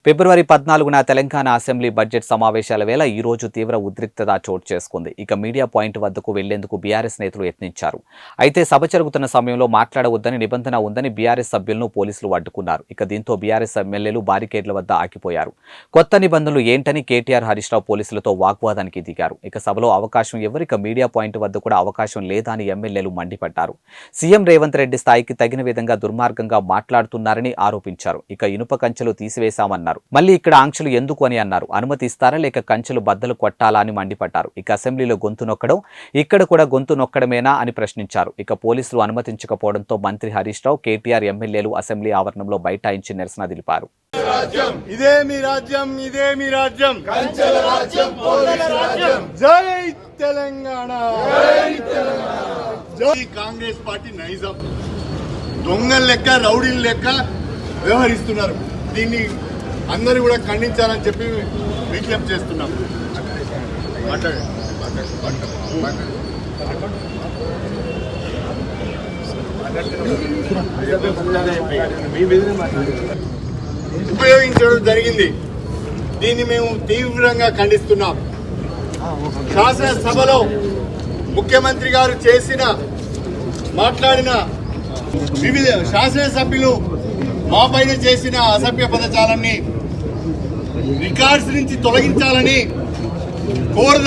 ఫిబ్రవరి 14న Telangana assembly budget సమావేశాల వేళ ఈ రోజు తీవ్ర ఉద్రిక్తత చోటు చేసుకుంది. ఇక మీడియా పాయింట్ వద్దకు వెళ్లేందుకు బీఆర్ఎస్ నేతలు యత్నించారు. అయితే సభ జరుగుతున్న సమయంలో మాట్లాడవద్దని నిబంధన ఉందని బీఆర్ఎస్ సభ్యులను పోలీసులు అడ్డుకున్నారు. ఇక దీంతో బీఆర్ఎస్ ఎమ్మెల్యేలు బారికేడ్ల వద్ద ఆగిపోయారు. కొత్త నిబంధనలు ఏంటని కేటీఆర్, హరీష్ రావు పోలీసులతో వాగ్వాదానికి దిగారు. ఇక సభలో అవకాశం ఎవరిక మీడియా పాయింట్ వద్ద కూడా అవకాశం లేదా అని ఎమ్మెల్యేలు మండిపడ్డారు. సీఎం రేవంత్ రెడ్డి స్థాయికి తగిన విధంగా దుర్మార్గంగా మాట్లాడుతున్నారని ఆరోపించారు. ఇక ఇనుప కంచెలు తీసివేశామన్నారు. మళ్ళీ ఇక్కడ ఆంక్షలు ఎందుకు అని అన్నారు. అనుమతి ఇస్తారా లేక కంచెలు బద్దలు కొట్టాలా అని మండిపడ్డారు. ఇక అసెంబ్లీలో గొంతు నొక్కడం, ఇక్కడ కూడా గొంతు నొక్కడమేనా అని ప్రశ్నించారు. ఇక పోలీసులు అనుమతించకపోవడంతో మంత్రి హరీష్ రావు, కేటీఆర్ ఎమ్మెల్యేలు అసెంబ్లీ ఆవరణంలో బైఠాయించి నిరసన తెలిపారు. ఇదే మీ రాజ్యం, ఇదే మీ రాజ్యం, కంచెల రాజ్యం, పోలీస్ రాజ్యం. జై తెలంగాణ, జై తెలంగాణ. జై కాంగ్రెస్ పార్టీ నైజం దొంగల లెక్క, రౌడీల లెక్క వ్యవహరిస్తున్నారు. దీన్ని అందరూ కూడా ఖండించాలని చెప్పి విజ్ఞప్తి చేస్తున్నాం. ఉపయోగించడం జరిగింది. దీన్ని మేము తీవ్రంగా ఖండిస్తున్నాం. శాసనసభలో ముఖ్యమంత్రి గారు మాట్లాడిన వివిధ శాసనసభ్యులు మా పైన చేసిన అసభ్య పదజాలాన్ని రికార్డ్స్ నుంచి తొలగించాలని కోరుతున్నాం.